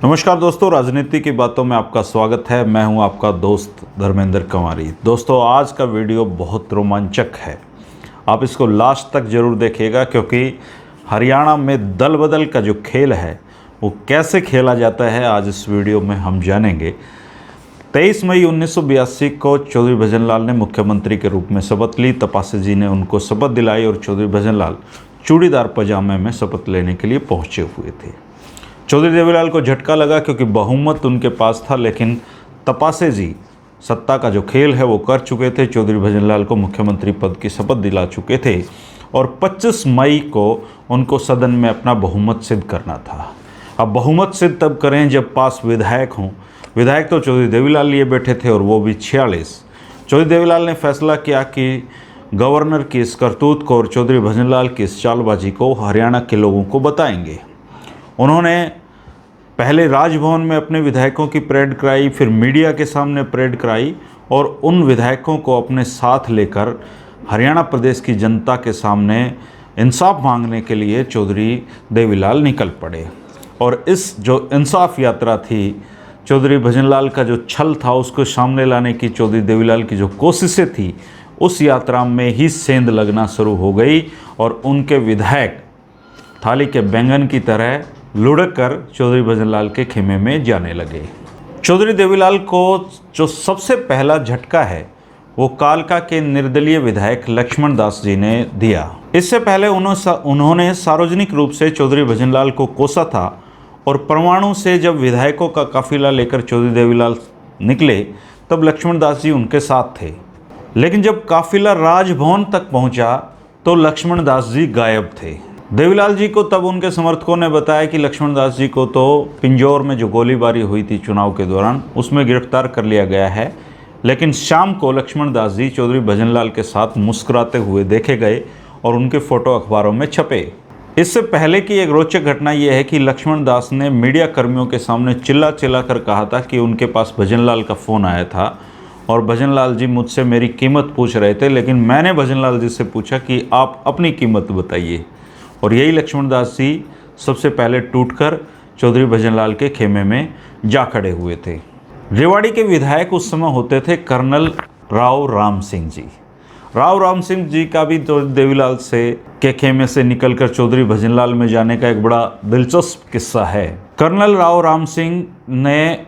नमस्कार दोस्तों, राजनीति की बातों में आपका स्वागत है। मैं हूं आपका दोस्त धर्मेंद्र कंवारी। दोस्तों, आज का वीडियो बहुत रोमांचक है। आप इसको लास्ट तक जरूर देखिएगा, क्योंकि हरियाणा में दल बदल का जो खेल है वो कैसे खेला जाता है आज इस वीडियो में हम जानेंगे। 23 मई 1982 को चौधरी भजनलाल ने मुख्यमंत्री के रूप में शपथ ली। तपासे जी ने उनको शपथ दिलाई और चौधरी भजनलाल चूड़ीदार पजामे में शपथ लेने के लिए पहुंचे हुए थे। चौधरी देवीलाल को झटका लगा, क्योंकि बहुमत उनके पास था, लेकिन तपासे जी सत्ता का जो खेल है वो कर चुके थे। चौधरी भजनलाल को मुख्यमंत्री पद की शपथ दिला चुके थे और 25 मई को उनको सदन में अपना बहुमत सिद्ध करना था। अब बहुमत सिद्ध तब करें जब पास विधायक हों। विधायक तो चौधरी देवीलाल लिए बैठे थे, और वो भी 46। चौधरी देवीलाल ने फैसला किया कि गवर्नर की इस करतूत को और चौधरी भजनलाल की इस चालबाजी को हरियाणा के लोगों को बताएंगे। उन्होंने पहले राजभवन में अपने विधायकों की परेड कराई, फिर मीडिया के सामने परेड कराई, और उन विधायकों को अपने साथ लेकर हरियाणा प्रदेश की जनता के सामने इंसाफ मांगने के लिए चौधरी देवीलाल निकल पड़े। और इस जो इंसाफ यात्रा थी, चौधरी भजनलाल का जो छल था उसको सामने लाने की चौधरी देवीलाल की जो कोशिशें थी, उस यात्रा में ही सेंध लगना शुरू हो गई और उनके विधायक थाली के बैंगन की तरह लुढ़क कर चौधरी भजनलाल के खेमे में जाने लगे। चौधरी देवीलाल को जो सबसे पहला झटका है वो कालका के निर्दलीय विधायक लक्ष्मण दास जी ने दिया। इससे पहले उन्होंने सार्वजनिक रूप से चौधरी भजनलाल को कोसा था, और परमाणु से जब विधायकों का काफिला लेकर चौधरी देवीलाल निकले तब लक्ष्मण दास जी उनके साथ थे। लेकिन जब काफिला राजभवन तक पहुंचा तो लक्ष्मण दास जी गायब थे। देवीलाल जी को तब उनके समर्थकों ने बताया कि लक्ष्मण दास जी को तो पिंजौर में जो गोलीबारी हुई थी चुनाव के दौरान, उसमें गिरफ्तार कर लिया गया है। लेकिन शाम को लक्ष्मण दास जी चौधरी भजनलाल के साथ मुस्कुराते हुए देखे गए और उनके फोटो अखबारों में छपे। इससे पहले की एक रोचक घटना यह है कि लक्ष्मण दास ने मीडिया कर्मियों के सामने चिल्ला चिल्ला कर कहा था कि उनके पास भजनलाल का फ़ोन आया था और भजनलाल जी मुझसे मेरी कीमत पूछ रहे थे, लेकिन मैंने भजनलाल जी से पूछा कि आप अपनी कीमत बताइए। और यही लक्ष्मण दास जी सबसे पहले टूटकर चौधरी भजनलाल के खेमे में जा खड़े हुए थे। रेवाड़ी के विधायक उस समय होते थे कर्नल राव राम सिंह जी। राव राम सिंह जी का भी चौधरी देवीलाल से के खेमे से निकलकर चौधरी भजनलाल में जाने का एक बड़ा दिलचस्प किस्सा है। कर्नल राव राम सिंह ने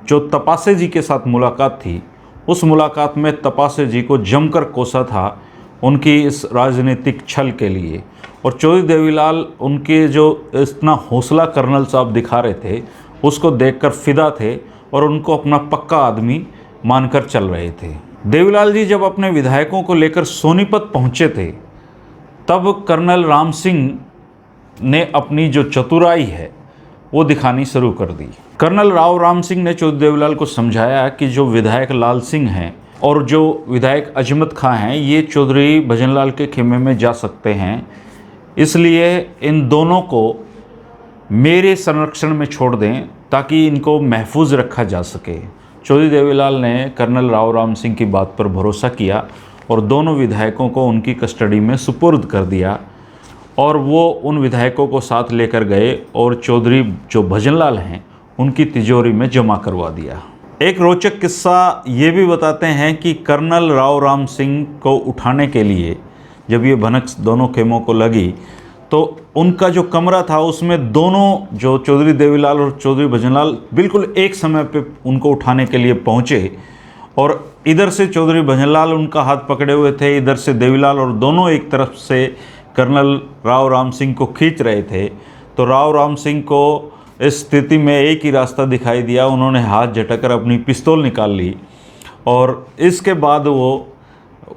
जो तपासे जी के साथ मुलाकात थी, उस मुलाकात में तपासे जी को जमकर कोसा था उनकी इस राजनीतिक छल के लिए। और चौधरी देवीलाल उनके जो इतना हौसला कर्नल साहब दिखा रहे थे उसको देखकर फिदा थे और उनको अपना पक्का आदमी मानकर चल रहे थे। देवीलाल जी जब अपने विधायकों को लेकर सोनीपत पहुंचे थे, तब कर्नल राम सिंह ने अपनी जो चतुराई है वो दिखानी शुरू कर दी। कर्नल राव राम सिंह ने चौधरी देवीलाल को समझाया कि जो विधायक लाल सिंह हैं और जो विधायक अजमत खां हैं, ये चौधरी भजनलाल के खेमे में जा सकते हैं, इसलिए इन दोनों को मेरे संरक्षण में छोड़ दें ताकि इनको महफूज रखा जा सके। चौधरी देवीलाल ने कर्नल राव राम सिंह की बात पर भरोसा किया और दोनों विधायकों को उनकी कस्टडी में सुपुर्द कर दिया, और वो उन विधायकों को साथ लेकर गए और चौधरी जो भजनलाल हैं उनकी तिजोरी में जमा करवा दिया। एक रोचक किस्सा ये भी बताते हैं कि कर्नल राव राम सिंह को उठाने के लिए जब ये भनक दोनों खेमों को लगी तो उनका जो कमरा था उसमें दोनों जो चौधरी देवीलाल और चौधरी भजनलाल बिल्कुल एक समय पे उनको उठाने के लिए पहुँचे, और इधर से चौधरी भजनलाल उनका हाथ पकड़े हुए थे, इधर से देवीलाल, और दोनों एक तरफ से कर्नल राव राम सिंह को खींच रहे थे। तो राव राम सिंह को इस स्थिति में एक ही रास्ता दिखाई दिया, उन्होंने हाथ झटकर अपनी पिस्तौल निकाल ली और इसके बाद वो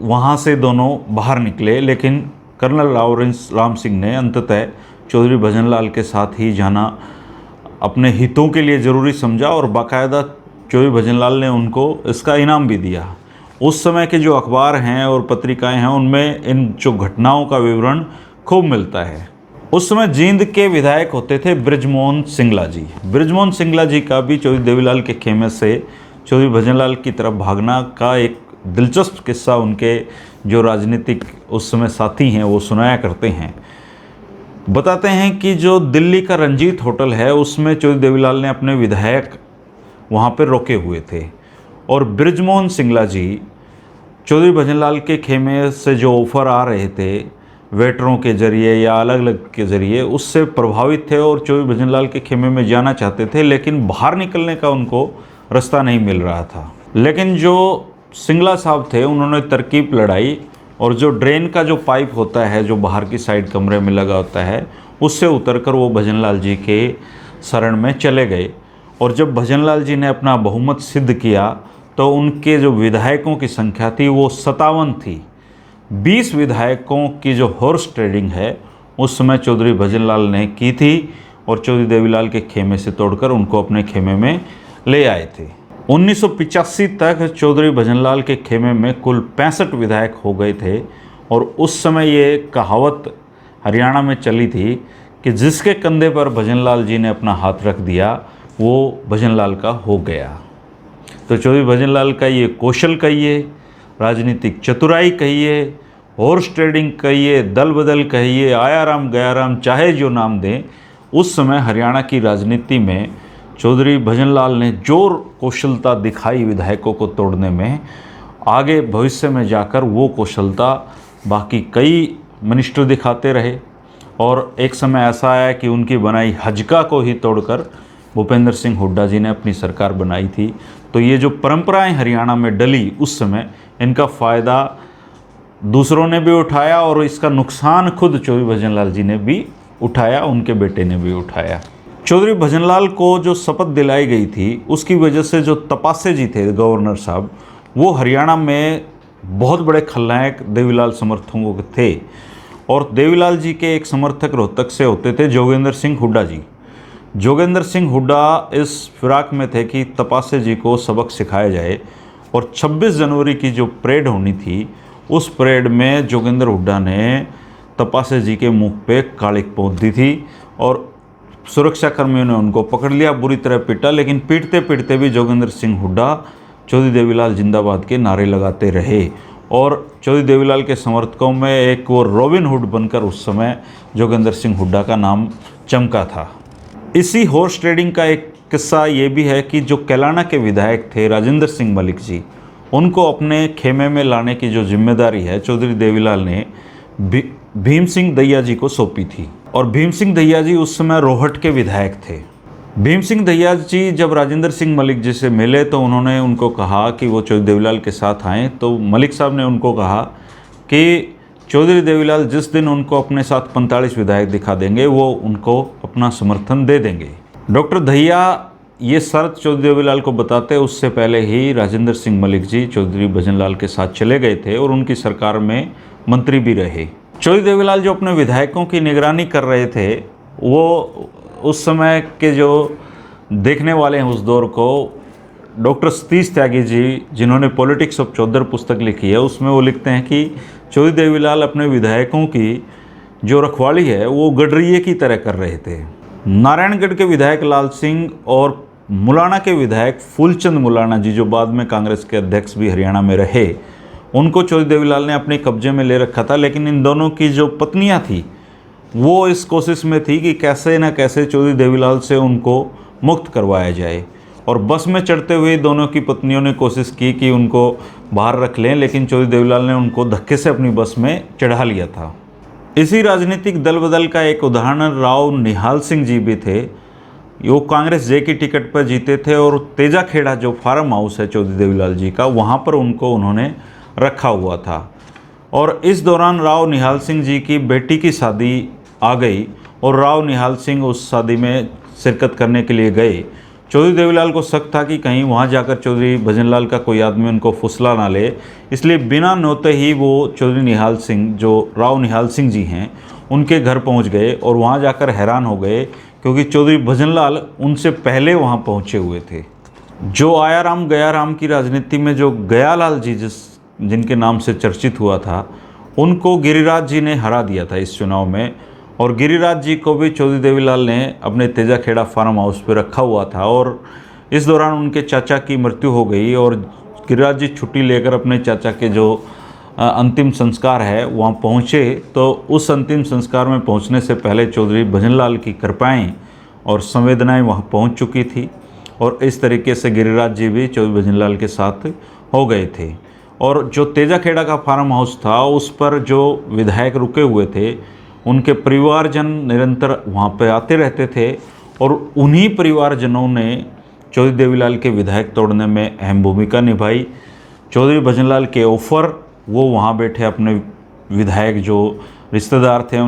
वहाँ से दोनों बाहर निकले। लेकिन कर्नल राव राम सिंह ने अंततः चौधरी भजनलाल के साथ ही जाना अपने हितों के लिए ज़रूरी समझा, और बाकायदा चौधरी भजनलाल ने उनको इसका इनाम भी दिया। उस समय के जो अखबार हैं और पत्रिकाएं हैं उनमें इन जो घटनाओं का विवरण खूब मिलता है। उस समय जींद के विधायक होते थे बृजमोहन सिंगला जी। बृजमोहन सिंगला जी का भी चौधरी देवीलाल के खेमे से चौधरी भजनलाल की तरफ भागना का एक दिलचस्प किस्सा उनके जो राजनीतिक उस समय साथी हैं वो सुनाया करते हैं। बताते हैं कि जो दिल्ली का रंजीत होटल है उसमें चौधरी देवीलाल ने अपने विधायक वहाँ पर रोके हुए थे और बृजमोहन सिंगला जी चौधरी भजनलाल के खेमे से जो ऑफ़र आ रहे थे वेटरों के ज़रिए या अलग अलग के ज़रिए, उससे प्रभावित थे और चौधरी भजनलाल के खेमे में जाना चाहते थे, लेकिन बाहर निकलने का उनको रास्ता नहीं मिल रहा था। लेकिन जो सिंगला साहब थे उन्होंने तरकीब लड़ाई और जो ड्रेन का जो पाइप होता है जो बाहर की साइड कमरे में लगा होता है, उससे उतरकर वो भजनलाल जी के शरण में चले गए। और जब भजनलाल जी ने अपना बहुमत सिद्ध किया तो उनके जो विधायकों की संख्या थी वो 57 थी। 20 विधायकों की जो हॉर्स ट्रेडिंग है उस समय चौधरी भजनलाल ने की थी और चौधरी देवीलाल के खेमे से तोड़कर उनको अपने खेमे में ले आए थे। 1985 तक चौधरी भजनलाल के खेमे में कुल 65 विधायक हो गए थे और उस समय ये कहावत हरियाणा में चली थी कि जिसके कंधे पर भजनलाल जी ने अपना हाथ रख दिया वो भजनलाल का हो गया। तो चौधरी भजनलाल का ये कौशल कहिए, राजनीतिक चतुराई कहिए, हॉर्स ट्रेडिंग कहिए, दल बदल कहिए, आया राम गया राम, चाहे जो नाम दें, उस समय हरियाणा की राजनीति में चौधरी भजनलाल ने जोर कौशलता दिखाई विधायकों को तोड़ने में। आगे भविष्य में जाकर वो कौशलता बाकी कई मिनिस्टर दिखाते रहे और एक समय ऐसा आया कि उनकी बनाई हजका को ही तोड़कर भूपेंद्र सिंह हुड्डा जी ने अपनी सरकार बनाई थी। तो ये जो परंपराएं हरियाणा में डली उस समय, इनका फ़ायदा दूसरों ने भी उठाया और इसका नुकसान खुद चौधरी भजनलाल जी ने भी उठाया, उनके बेटे ने भी उठाया। चौधरी भजनलाल को जो शपथ दिलाई गई थी उसकी वजह से जो तपासे जी थे गवर्नर साहब, वो हरियाणा में बहुत बड़े खलनायक देवीलाल समर्थकों के थे और देवीलाल जी के एक समर्थक रोहतक से होते थे जोगेंद्र सिंह हुड्डा जी। जोगेंद्र सिंह हुड्डा इस फिराक में थे कि तपासे जी को सबक सिखाया जाए और 26 जनवरी की जो परेड होनी थी उस परेड में जोगेंद्र हुड्डा ने तपासे जी के मुंह पे कालिक पोंछ दी थी और सुरक्षाकर्मियों ने उनको पकड़ लिया, बुरी तरह पीटा, लेकिन पीटते पीटते भी जोगेंद्र सिंह हुड्डा चौधरी देवीलाल जिंदाबाद के नारे लगाते रहे और चौधरी देवीलाल के समर्थकों में एक वो रॉबिन हुड बनकर उस समय जोगेंद्र सिंह हुड्डा का नाम चमका था। इसी हॉर्स ट्रेडिंग का एक किस्सा ये भी है कि जो कैलाना के विधायक थे राजेंद्र सिंह मलिक जी, उनको अपने खेमे में लाने की जो जिम्मेदारी है चौधरी देवीलाल ने भीम सिंह दहिया जी को सौंपी थी और भीम सिंह दहिया जी उस समय रोहट के विधायक थे। भीम सिंह दहिया जी जब राजेंद्र सिंह मलिक जी से मिले तो उन्होंने उनको कहा कि वो चौधरी देवीलाल के साथ आएँ, तो मलिक साहब ने उनको कहा कि चौधरी देवीलाल जिस दिन उनको अपने साथ 45 विधायक दिखा देंगे वो उनको अपना समर्थन दे देंगे। डॉक्टर दहिया ये शर्त चौधरी देवीलाल को बताते उससे पहले ही राजेंद्र सिंह मलिक जी चौधरी भजनलाल के साथ चले गए थे और उनकी सरकार में मंत्री भी रहे। चौधरी देवीलाल जो अपने विधायकों की निगरानी कर रहे थे, वो उस समय के जो देखने वाले हैं उस दौर को, डॉक्टर सतीश त्यागी जी जिन्होंने पॉलिटिक्स ऑफ चौधर पुस्तक लिखी है, उसमें वो लिखते हैं कि चौधरी देवीलाल अपने विधायकों की जो रखवाली है वो गडरिये की तरह कर रहे थे। नारायणगढ़ के विधायक लाल सिंह और मुलाना के विधायक फूलचंद मुलाना जी, जो बाद में कांग्रेस के अध्यक्ष भी हरियाणा में रहे, उनको चौधरी देवीलाल ने अपने कब्जे में ले रखा था। लेकिन इन दोनों की जो पत्नियां थी वो इस कोशिश में थी कि कैसे न कैसे चौधरी देवीलाल से उनको मुक्त करवाया जाए और बस में चढ़ते हुए दोनों की पत्नियों ने कोशिश की कि उनको बाहर रख लें, लेकिन चौधरी देवीलाल ने उनको धक्के से अपनी बस में चढ़ा लिया था। इसी राजनीतिक दल बदल का एक उदाहरण राव निहाल सिंह जी भी थे। वो कांग्रेस जे की टिकट पर जीते थे और तेजा खेड़ा जो फार्म हाउस है चौधरी देवीलाल जी का, वहाँ पर उनको उन्होंने रखा हुआ था। और इस दौरान राव निहाल सिंह जी की बेटी की शादी आ गई और राव निहाल सिंह उस शादी में शिरकत करने के लिए गए। चौधरी देवीलाल को शक था कि कहीं वहाँ जाकर चौधरी भजनलाल का कोई आदमी उनको फुसला ना ले, इसलिए बिना नौते ही वो चौधरी निहाल सिंह, जो राव निहाल सिंह जी हैं, उनके घर पहुँच गए और वहाँ जाकर हैरान हो गए क्योंकि चौधरी भजनलाल उनसे पहले वहाँ पहुँचे हुए थे। जो आया राम गया राम की राजनीति में जो गयालाल जी जिनके नाम से चर्चित हुआ था, उनको गिरिराज जी ने हरा दिया था इस चुनाव में और गिरिराज जी को भी चौधरी देवीलाल ने अपने तेजा खेड़ा फार्म हाउस पर रखा हुआ था और इस दौरान उनके चाचा की मृत्यु हो गई और गिरिराज जी छुट्टी लेकर अपने चाचा के जो अंतिम संस्कार है वहाँ पहुँचे, तो उस अंतिम संस्कार में पहुँचने से पहले चौधरी भजनलाल की कृपाएँ और संवेदनाएं वहाँ पहुँच चुकी थी और इस तरीके से गिरिराज जी भी चौधरी भजनलाल के साथ हो गए थे। और जो तेजाखेड़ा का फार्म हाउस था उस पर जो विधायक रुके हुए थे उनके परिवारजन निरंतर वहाँ पर आते रहते थे और उन्हीं परिवारजनों ने चौधरी देवीलाल के विधायक तोड़ने में अहम भूमिका निभाई। चौधरी भजनलाल के ऑफ़र वो वहाँ बैठे अपने विधायक जो रिश्तेदार थे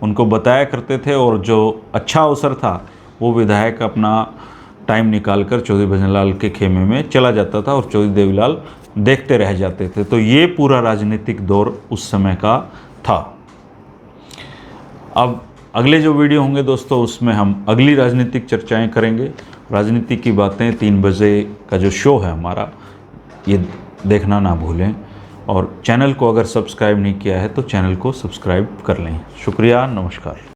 उनको बताया करते थे और जो अच्छा अवसर था वो विधायक अपना टाइम निकालकर चौधरी भजनलाल के खेमे में चला जाता था और चौधरी देवीलाल देखते रह जाते थे। तो ये पूरा राजनीतिक दौर उस समय का था। अब अगले जो वीडियो होंगे दोस्तों उसमें हम अगली राजनीतिक चर्चाएं करेंगे। राजनीति की बातें 3 बजे का जो शो है हमारा, ये देखना ना भूलें और चैनल को अगर सब्सक्राइब नहीं किया है तो चैनल को सब्सक्राइब कर लें। शुक्रिया, नमस्कार।